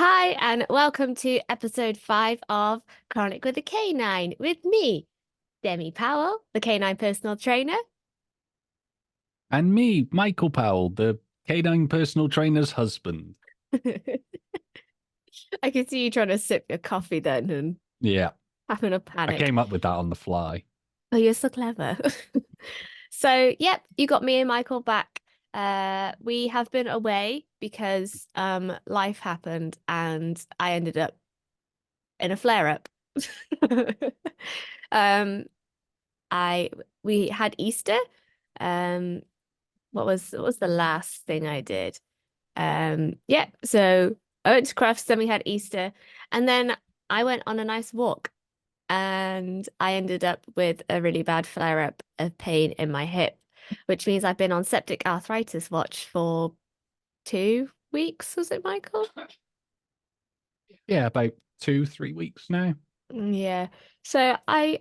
Hi, and welcome to episode 5 of Chronic with a Canine with me, Demi Powell, the canine personal trainer. And me, Michael Powell, the canine personal trainer's husband. I can see you trying to sip your coffee then and Yeah, having a I panic. came up with that on the fly. Oh, you're so clever. So, yep, you got me and Michael back. We have been away because life happened and I ended up in a flare-up. Um, I we had Easter. Um, what was the last thing I did? Yeah, so I went to Crufts, then we had Easter, and then I went on a nice walk and I ended up with a really bad flare-up of pain in my hip, which means I've been on septic arthritis watch for 2 weeks, was it, Michael? Yeah, about 2, 3 weeks now. Yeah. So I've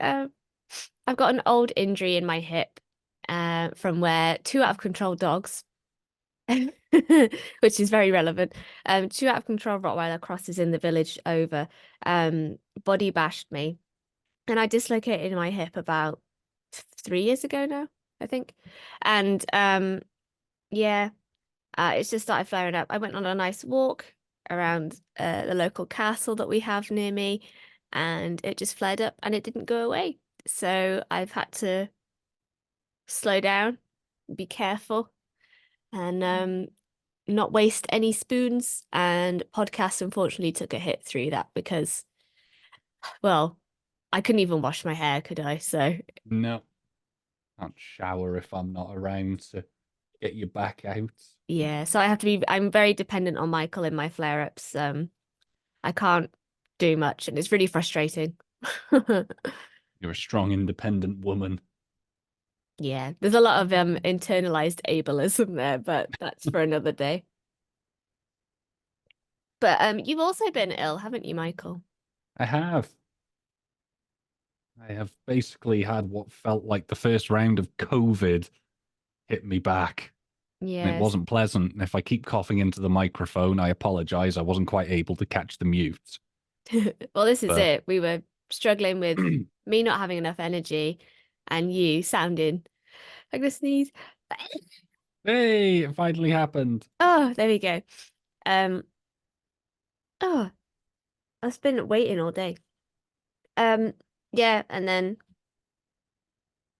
got an old injury in my hip from where two out of control dogs which is very relevant. Two out of control Rottweiler crosses in the village over body bashed me, and I dislocated my hip about 3 years ago now, I think. And yeah, it's just started flaring up. I went on a nice walk around the local castle that we have near me, and it just flared up and it didn't go away. So I've had to slow down, be careful, and not waste any spoons. And podcast unfortunately took a hit through that because, well, I couldn't even wash my hair, could I? So No, can't shower if I'm not around to get you back out. yeah, so I'm very dependent on Michael in my flare-ups. I can't do much and it's really frustrating. You're a strong, independent woman. Yeah, there's a lot of internalized ableism there, but that's for another day. But you've also been ill, haven't you, Michael? I have. I have basically had what felt like the first round of COVID hit me back. And it Yes. wasn't pleasant. And if I keep coughing into the microphone, I apologize. I wasn't quite able to catch the mute. Well, this is But it. We were struggling with me not having enough energy and you sounding like a sneeze. hey, it finally happened. Oh, there we go. Um, oh, I've been waiting all day. Um, yeah, and then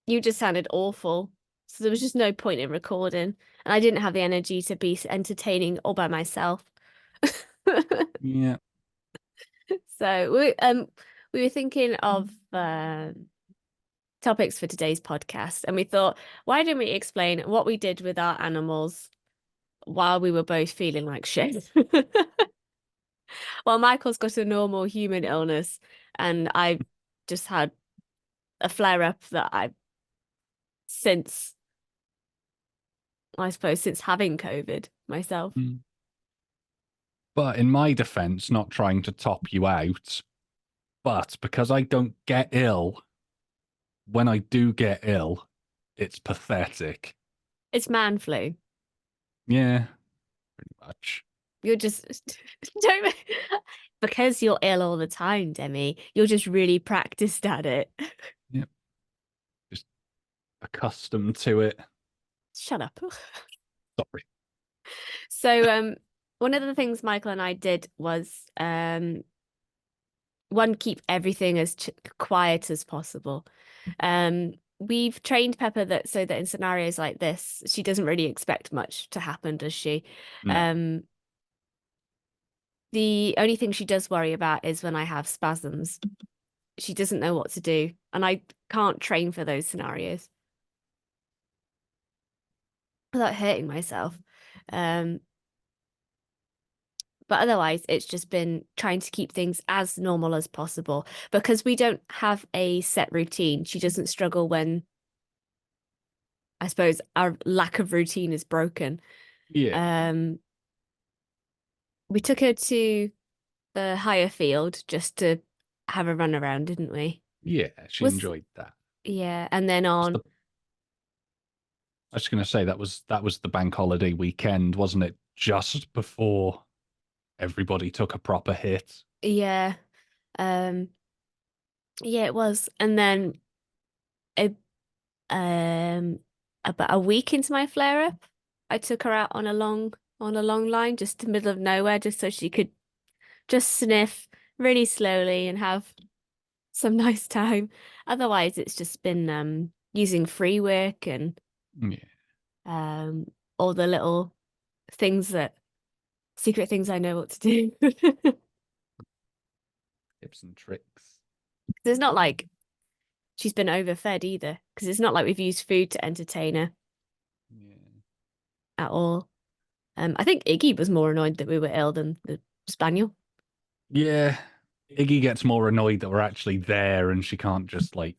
you just sounded awful. So there was just no point in recording. And I didn't have the energy to be entertaining all by myself. Yeah. So we were thinking of topics for today's podcast, and we thought, why don't we explain what we did with our animals while we were both feeling like shit? Well, Michael's got a normal human illness, and I just had a flare up that since I suppose since having COVID myself. Mm. But in my defense, not trying to top you out, but because I don't get ill, when I do get ill, it's pathetic. It's man flu. Yeah, pretty much. You're just don't because you're ill all the time, Demi. You're just really practiced at it. Yeah, just accustomed to it. Shut up. Sorry. So, one of the things Michael and I did was one, keep everything as quiet as possible. We've trained Pepper that so that in scenarios like this, she doesn't really expect much to happen, does she? No. Um, the only thing she does worry about is when I have spasms. She doesn't know what to do, and I can't train for those scenarios without hurting myself. Um, But otherwise, it's just been trying to keep things as normal as possible because we don't have a set routine. She doesn't struggle when, I suppose, our lack of routine is broken. Yeah. Um, we took her to the higher field just to have a run around, didn't we? Yeah, she Was enjoyed that. Yeah, and then It's the, on, I was just gonna say that was the bank holiday weekend, wasn't it? Just before everybody took a proper hit. Yeah. Um, yeah, it was. And then a, about a week into my flare up, I took her out on a long line, just in the middle of nowhere, just so she could just sniff really slowly and have some nice time. Otherwise, it's just been using free work and Yeah. um all the little things that secret things I know what to do. Tips and tricks. It's not like she's been overfed either, because it's not like we've used food to entertain her Yeah. at all. I think Iggy was more annoyed that we were ill than the spaniel. Yeah. Iggy gets more annoyed that we're actually there and she can't just like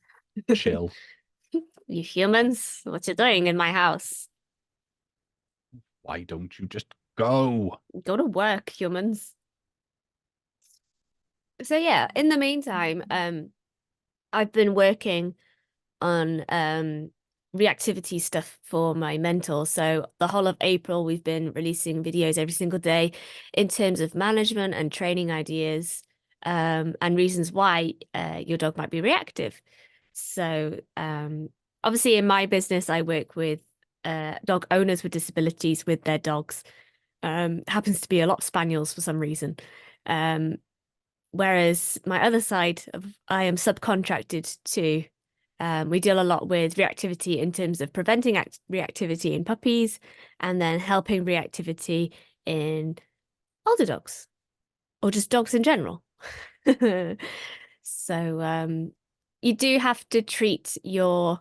chill. You humans, what you doing in my house? Why don't you just go? Go to work, humans. So yeah, in the meantime, I've been working on reactivity stuff for my mentor. So the whole of April, we've been releasing videos every single day in terms of management and training ideas and reasons why your dog might be reactive. So obviously in my business, I work with dog owners with disabilities with their dogs. Happens to be a lot of spaniels for some reason. Um, Whereas my other side of I am subcontracted to we deal a lot with reactivity in terms of preventing reactivity in puppies and then helping reactivity in older dogs or just dogs in general. So you do have to treat your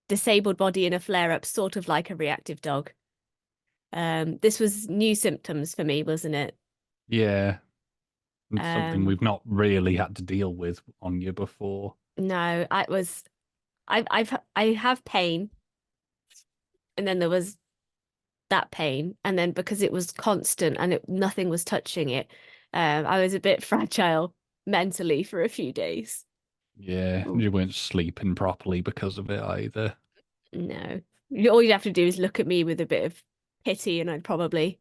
disabled body in a flare up sort of like a reactive dog. This was new symptoms for me, wasn't it? Yeah. It's something Um, we've not really had to deal with on you before. no, I have pain, and then there was that pain, and then because it was constant and nothing was touching it, I was a bit fragile mentally for a few days. Yeah, Oh, you weren't sleeping properly because of it either. no, all you'd have to do is look at me with a bit of pity, and I'd probably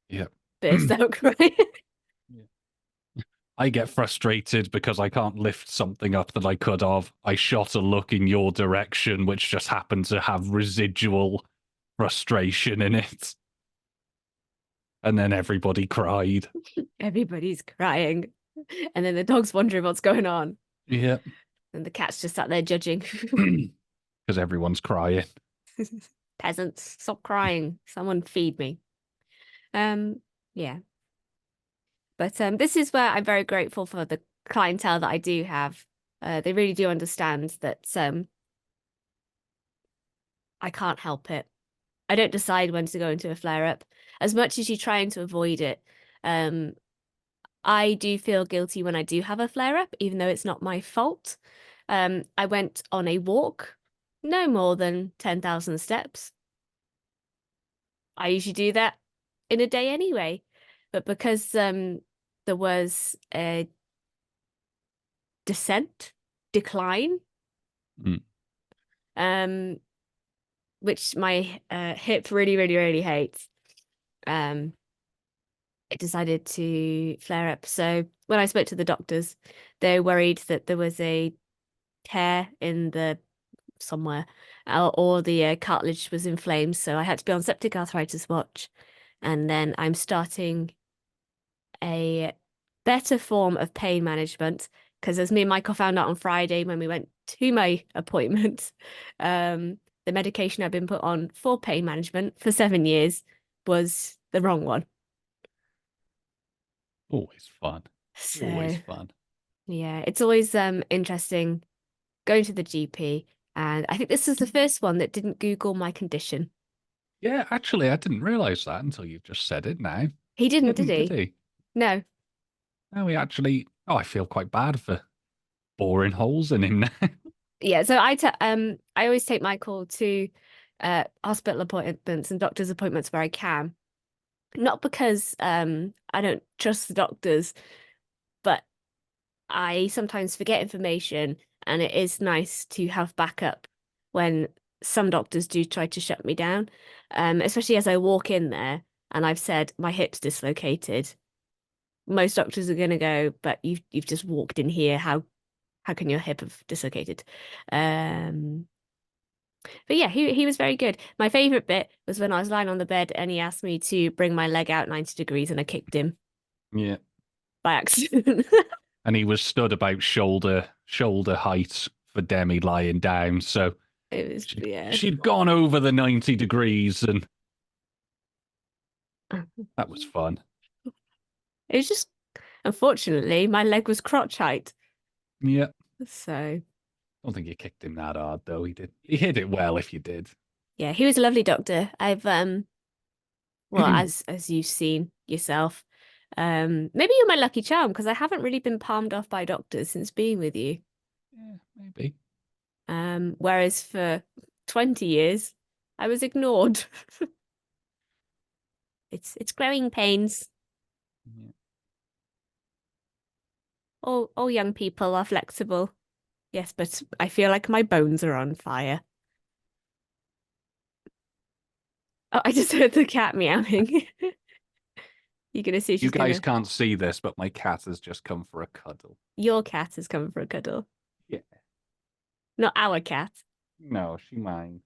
Yeah. burst out crying. Yeah. I get frustrated because I can't lift something up that I could have. I shot a look in your direction, which just happened to have residual frustration in it. And then everybody cried. Everybody's crying, and then the dog's wondering what's going on, Yeah. and the cat's just sat there judging. Because everyone's crying. Peasants, stop crying. Someone feed me. Um, yeah. But this is where I'm very grateful for the clientele that I do have. They really do understand that I can't help it. I don't decide when to go into a flare up. As much as you're trying to avoid it, um, I do feel guilty when I do have a flare up, even though it's not my fault. I went on a walk, no more than 10,000 steps. I usually do that in a day anyway. But because there was a decline, Mm. um, which my hip really, really, really hates, um, it decided to flare up. So when I spoke to the doctors, they were worried that there was a tear in the somewhere or the cartilage was inflamed. So I had to be on septic arthritis watch. And then I'm starting a better form of pain management because as me and Michael found out on Friday when we went to my appointment, the medication I've been put on for pain management for 7 years was the wrong one. Always fun. Always So fun. yeah, it's always interesting going to the GP. And I think this is the first one that didn't Google my condition. Yeah, actually, I didn't realize that until you've just said it now. He didn't, did Did he? he? No. No, he actually. Oh, I feel quite bad for boring holes in him now. Yeah, so I always take Michael to hospital appointments and doctor's appointments where I can. Not because I don't trust the doctors, but I sometimes forget information and it is nice to have backup when some doctors do try to shut me down. Especially as I walk in there and I've said my hip's dislocated. most doctors are gonna go, but you've just walked in here. How can your hip have dislocated? Um, but yeah, he was very good. My favorite bit was when I was lying on the bed and he asked me to bring my leg out 90 degrees and I kicked him Yeah. by accident. And he was stood about shoulder height for Demi lying down. So It was, yeah. she'd gone over the 90 degrees, and that was fun. It was just, unfortunately, my leg was crotch height. Yeah. So, I don't think you kicked him that hard though. He hit it well if you did. yeah, he was a lovely doctor. Well, as you've seen yourself, maybe you're my lucky charm because I haven't really been palmed off by doctors since being with you. Yeah, maybe. Whereas for 20 years, I was ignored. It's growing pains. Yeah. All young people are flexible. Yes, but I feel like my bones are on fire. Oh, I just heard the cat meowing. You're gonna see You she's guys gonna. can't see this, but my cat has just come for a cuddle. Your cat is coming for a cuddle, Yeah. not our cat. No, she mine.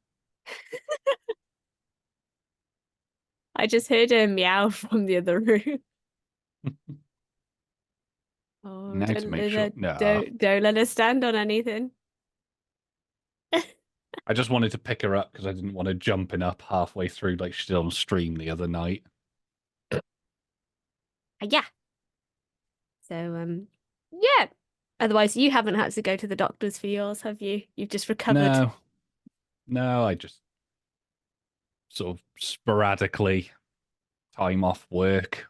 I just heard her meow from the other room. Oh, Now to make sure. No. don't let her stand on anything. I just wanted to pick her up because I didn't want her jumping up halfway through like she did on stream the other night. Yeah. So yeah. Otherwise, you haven't had to go to the doctors for yours, have you? You've just recovered. No, no, I just sort of sporadically time off work.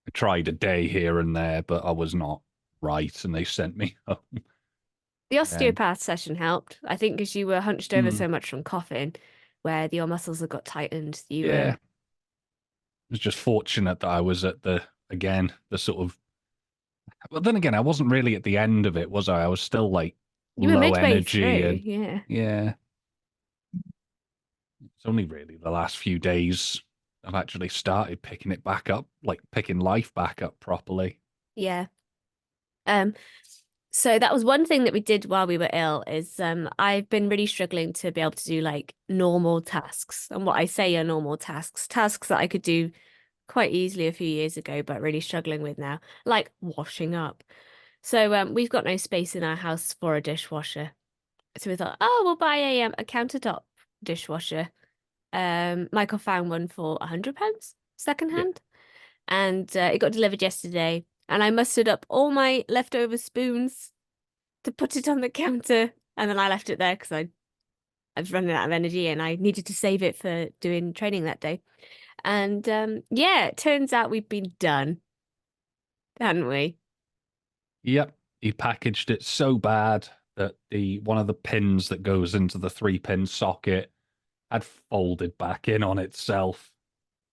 I tried a day here and there, but I was not right, and they sent me home. The And osteopath session helped, I think, because you were hunched over mm, so much from coughing, where your muscles have got tightened. You yeah, were it was just fortunate that I was at the sort of. Well, then again, I wasn't really at the end of it, was I? I was still like you were low midway energy, through, and yeah. yeah, it's only really the last few days I've actually started picking it back up, like picking life back up properly. Yeah. Um, so that was one thing that we did while we were ill is I've been really struggling to be able to do like normal tasks. And what I say are normal tasks, tasks that I could do quite easily a few years ago, but really struggling with now, like washing up. So we've got no space in our house for a dishwasher. So we thought, oh, we'll buy a countertop dishwasher. Michael found one for £100 Yeah. secondhand, and it got delivered yesterday. And I mustered up all my leftover spoons to put it on the counter, and then I left it there because I was running out of energy and I needed to save it for doing training that day. And yeah, it turns out we've been done, hadn't we? Yep. He packaged it so bad that the one of the pins that goes into the 3-pin socket had folded back in on itself.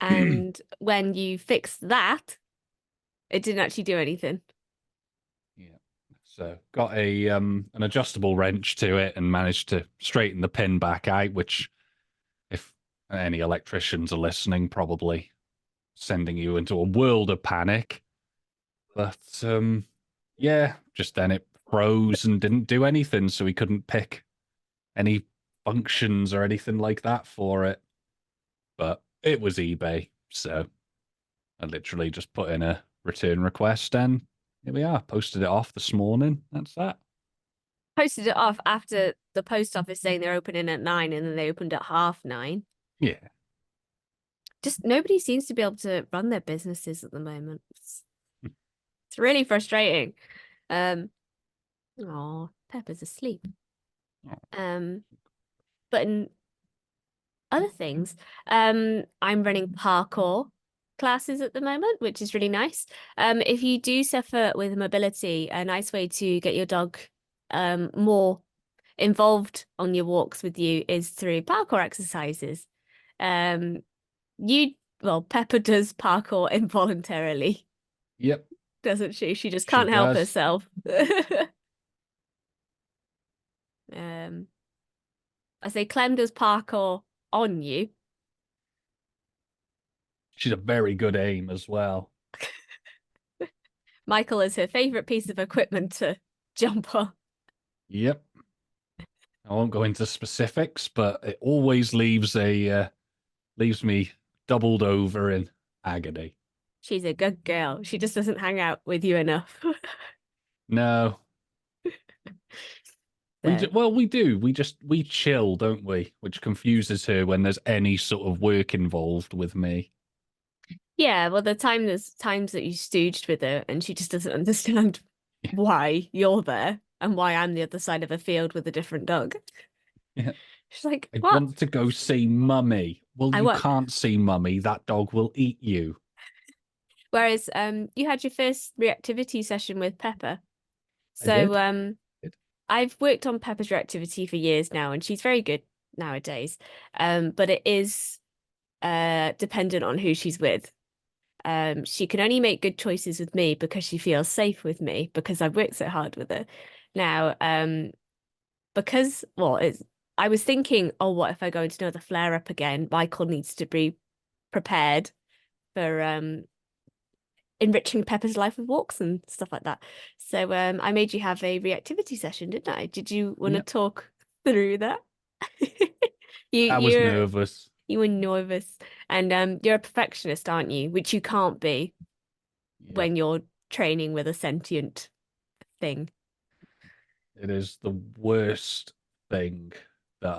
Yeah. And when you fixed that, it didn't actually do anything. So got a an adjustable wrench to it and managed to straighten the pin back out, which if any electricians are listening, probably sending you into a world of panic. But yeah, just then it froze and didn't do anything, so we couldn't pick any functions or anything like that for it. But it was eBay, so I literally just put in a return request and here we are. Posted it off this morning. That's that. Posted it off after the post office saying they're opening at 9 and then they opened at 9:30. Yeah. Just nobody seems to be able to run their businesses at the moment. It's really frustrating. Oh, Pepper's asleep. Um, but in other things, I'm running parkour classes at the moment, which is really nice. If you do suffer with mobility, a nice way to get your dog more involved on your walks with you is through parkour exercises. Um, Pepper does parkour involuntarily, Yep. doesn't she? She just She can't help does. herself. Um, I say Clem does parkour on you. She's a very good aim as well. Michael is her favorite piece of equipment to jump on. Yep. I won't go into specifics, but it always leaves me doubled over in agony. She's a good girl. She just doesn't hang out with you enough. No, So, we do. We chill, don't we? Which confuses her when there's any sort of work involved with me. yeah, well, there's times that you stooged with her and she just doesn't understand why you're there and why I'm the other side of a field with a different dog. Yeah. She's like, I what? want to go see Mummy. Well, I you won. can't see Mummy. That dog will eat you. Whereas you had your first reactivity session with Pepper. I So did. I've worked on Pepper's reactivity for years now, and she's very good nowadays. But it is dependent on who she's with. She can only make good choices with me because she feels safe with me because I've worked so hard with her. Now, because well, it's I was thinking, oh, what if I go into another flare up again? Michael needs to be prepared for enriching Pepper's life with walks and stuff like that. So I made you have a reactivity session, didn't I? Did you want to Yep. talk through that? You I was you're nervous. you were nervous, and you're a perfectionist, aren't you? Which you can't be Yep. when you're training with a sentient thing. It is the worst thing that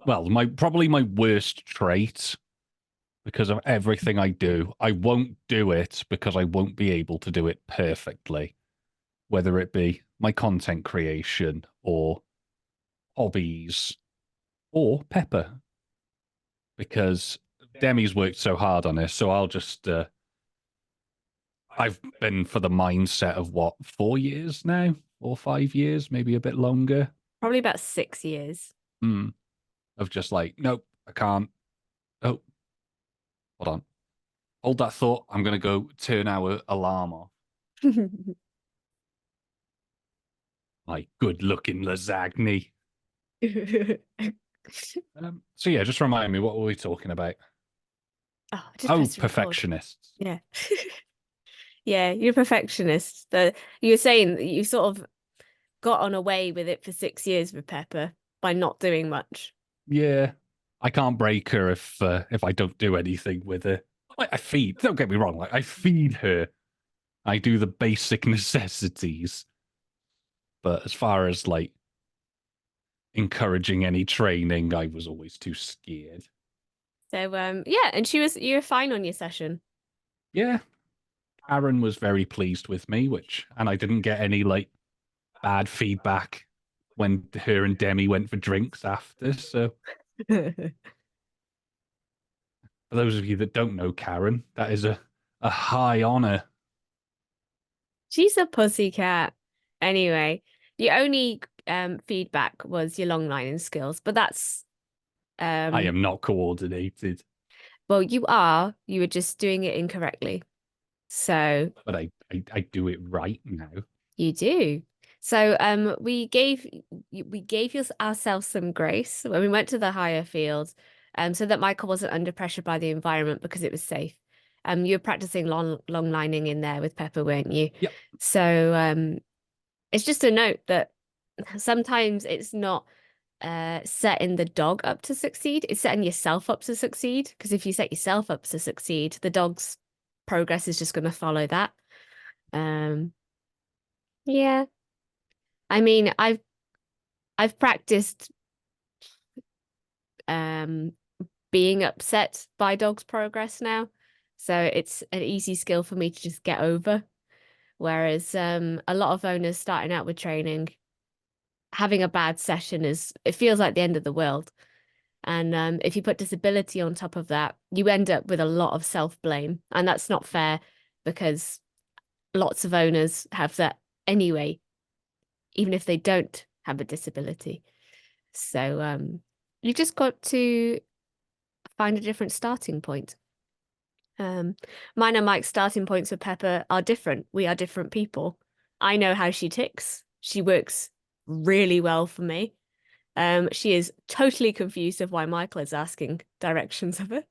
well, my worst trait because of everything I do. I won't do it because I won't be able to do it perfectly, whether it be my content creation or hobbies or Pepper, because Demi's worked so hard on this. So I've been for the mindset of what, 4 years now, or 5 years, maybe a bit longer, Probably about 6 years. of just like, nope, I can't. Oh, hold on. Hold that thought. I'm going to go turn our alarm off. My good looking lasagna. So, yeah, just remind me, what were we talking about? Oh, I just Oh, pressed record. perfectionists. Yeah. Yeah, you're a perfectionist. You were saying that you sort of got on away with it for 6 years with Pepper by not doing much. Yeah, I can't break her if I don't do anything with her. Like, I feed. Don't get me wrong. Like I feed her. I do the basic necessities. But as far as like encouraging any training, I was always too scared. So yeah, and you were fine on your session. Yeah, Aaron was very pleased with me, and I didn't get any like bad feedback when her and Demi went for drinks after. So for those of you that don't know Karen, that is a high honor. She's a pussycat. Anyway, your only feedback was your long lining skills, but that's I um am not coordinated, well, you were just doing it incorrectly. So but I do it right now. you do. So we gave ourselves some grace when we went to the higher fields, so that Michael wasn't under pressure by the environment because it was safe. You were practicing long lining in there with Pepper, weren't you? Yep. So it's just a note that sometimes it's not setting the dog up to succeed, it's setting yourself up to succeed. Because if you set yourself up to succeed, the dog's progress is just going to follow that. Um, yeah. I mean, I've practiced um being upset by dogs' progress now. So it's an easy skill for me to just get over. Whereas a lot of owners starting out with training, having a bad session it feels like the end of the world. And if you put disability on top of that, you end up with a lot of self-blame. And that's not fair because lots of owners have that anyway, even if they don't have a disability. So you just got to find a different starting point. Um, Mine and Mike's starting points with Pepper are different. We are different people. I know how she ticks. She works really well for me. She is totally confused of why Michael is asking directions of it.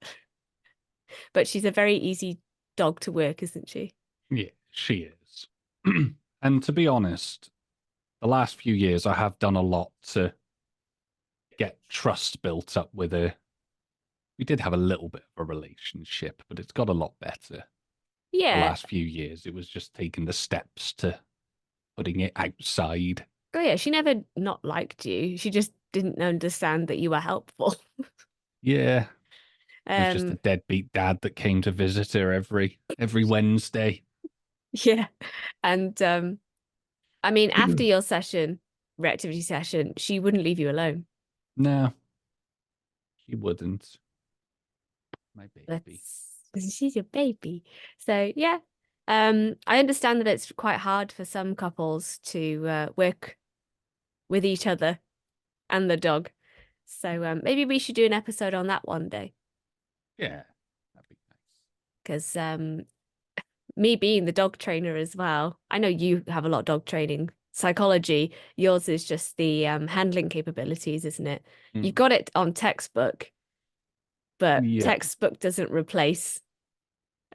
But she's a very easy dog to work, isn't she? Yeah, she is. And to be honest, the last few years I have done a lot to get trust built up with her. We did have a little bit of a relationship, but it's got a lot better the Yeah. last few years. It was just taking the steps to putting it outside. Oh yeah, she never not liked you. She just didn't understand that you were helpful. Yeah, it was just a Um, deadbeat dad that came to visit her every Wednesday. yeah. And I mean, after your session, reactivity session, she wouldn't leave you alone. No, she wouldn't. My baby. She's your baby. So yeah. I understand that it's quite hard for some couples to work with each other and the dog. So maybe we should do an episode on that one day. Yeah, that'd be nice. Because me being the dog trainer as well, I know you have a lot of dog training psychology. Yours is just the handling capabilities, isn't it? You've Mm. got it on textbook, but Yeah, textbook doesn't replace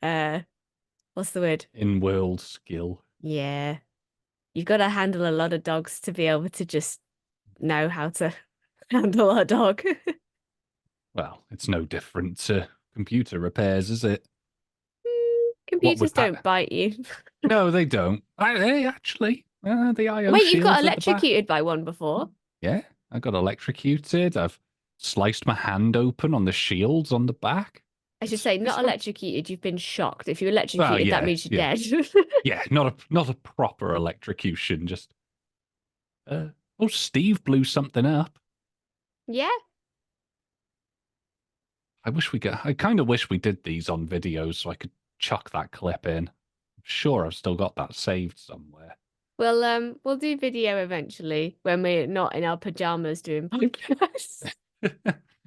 uh what's the word? in world skill. Yeah. You've got to handle a lot of dogs to be able to just know how to handle a dog. Well, it's no different to computer repairs, is it? What Computers with don't Pat? bite you. No, they don't. They actually, the IO Wait, you've got shields at the back. electrocuted by one before? Yeah, I got electrocuted. I've sliced my hand open on the shields on the back. I should say It's not not. electrocuted. You've been shocked. If you're Well, electrocuted, that yeah, means you're yeah, dead. yeah. Not a proper electrocution. Just oh, Steve blew something up. Yeah. I kind of wish we did these on videos so I could chuck that clip in. I'm sure I've still got that saved somewhere. We'll do video eventually when we're not in our pajamas doing podcasts.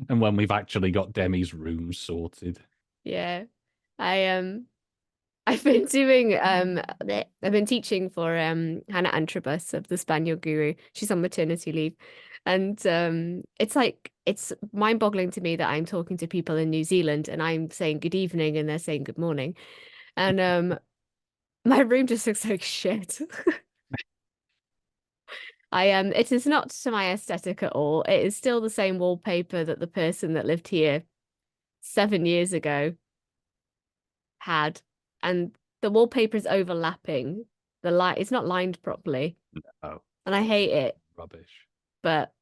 And when we've actually got Demi's room sorted. Yeah. I I've been doing I've been teaching for Hannah Antrobus of the Spaniel Guru. She's on maternity leave. And it's like it's mind-boggling to me that I'm talking to people in New Zealand and I'm saying good evening and they're saying good morning. And my room just looks like shit. It is not to my aesthetic at all. It is still the same wallpaper that the person that lived here 7 years ago had, and the wallpaper is overlapping. The light it's not lined properly, Oh, and I hate it, rubbish. but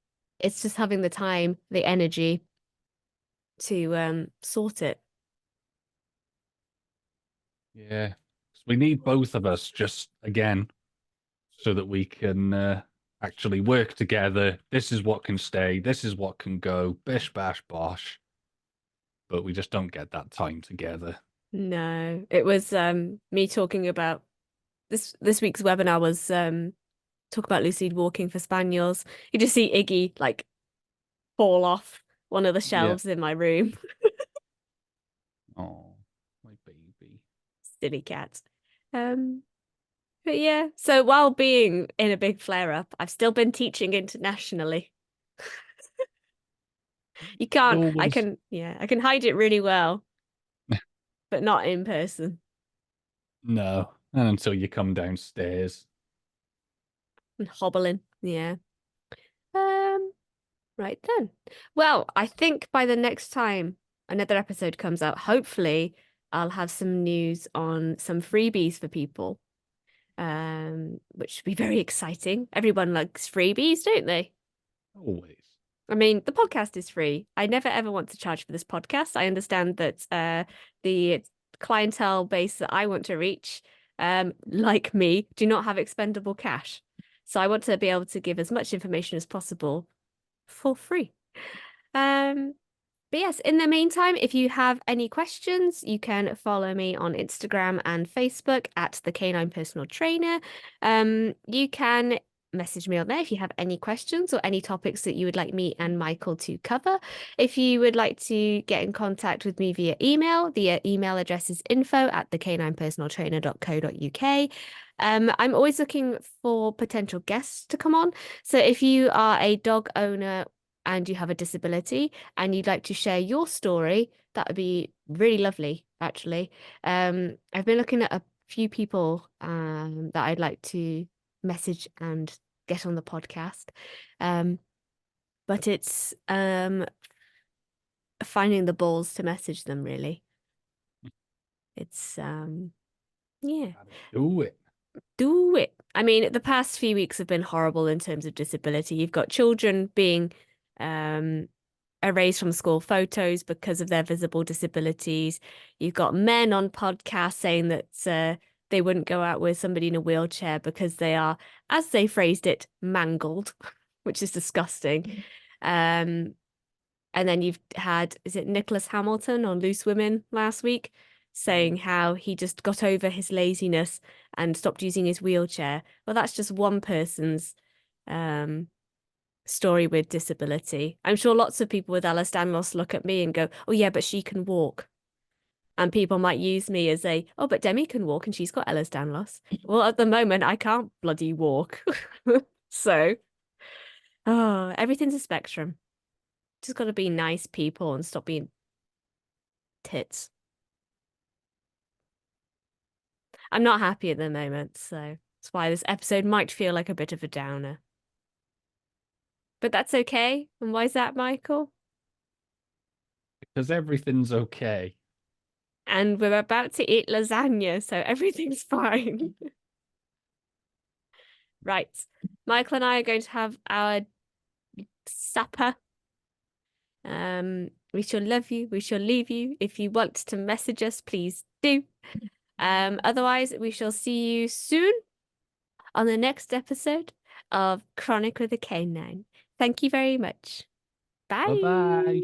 it's just having the time, the energy to sort it. Yeah. We need both of us just again so that we can actually work together. This is what can stay. This is what can go. Bish, bash, bosh. But we just don't get that time together. No, it was me talking about this week's webinar was talk about lucid walking for spaniels. You just see Iggy like fall off one of the Yeah. shelves in my room. Oh, my baby. Silly cat. Um, but yeah, so while being in a big flare up, I've still been teaching internationally. You It can't, always. I can hide it really well, but not in person. No. And until you come downstairs. And hobbling. Yeah. Um, right then. Well, I think by the next time another episode comes out, hopefully I'll have some news on some freebies for people. Which should be very exciting. Everyone likes freebies, don't they? Always. I mean, the podcast is free. I never ever want to charge for this podcast. I understand that the clientele base that I want to reach, like me, do not have expendable cash. So I want to be able to give as much information as possible for free. Um, but yes, in the meantime, if you have any questions, you can follow me on Instagram and Facebook at the Canine Personal Trainer. You can message me on there if you have any questions or any topics that you would like me and Michael to cover. If you would like to get in contact with me via email, the email address is info@thecaninepersonaltrainer.co.uk. I'm always looking for potential guests to come on. So if you are a dog owner and you have a disability and you'd like to share your story, that would be really lovely, actually. I've been looking at a few people that I'd like to message and get on the podcast. But it's finding the balls to message them, really. It's yeah. Do it. Do it. I mean, the past few weeks have been horrible in terms of disability. You've got children being erased from school photos because of their visible disabilities. You've got men on podcasts saying that they wouldn't go out with somebody in a wheelchair because they are, as they phrased it, mangled, which is disgusting. And then you've had, is it Nicholas Hamilton on Loose Women last week, saying how he just got over his laziness and stopped using his wheelchair. Well, that's just one person's story with disability. I'm sure lots of people with Ehlers-Danlos look at me and go, oh yeah, but she can walk. And people might use me as a, oh, but Demi can walk and she's got Ehlers-Danlos. Well, at the moment, I can't bloody walk. So, oh, everything's a spectrum. Just got to be nice people and stop being tits. I'm not happy at the moment, so that's why this episode might feel like a bit of a downer. But that's okay. And why is that, Michael? Because everything's okay. And we're about to eat lasagna, so everything's fine. Right. Michael and I are going to have our supper. We shall love you. We shall leave you. If you want to message us, please do. Otherwise, we shall see you soon on the next episode of Chronic with a Canine. Thank you very much. Bye. Bye-bye.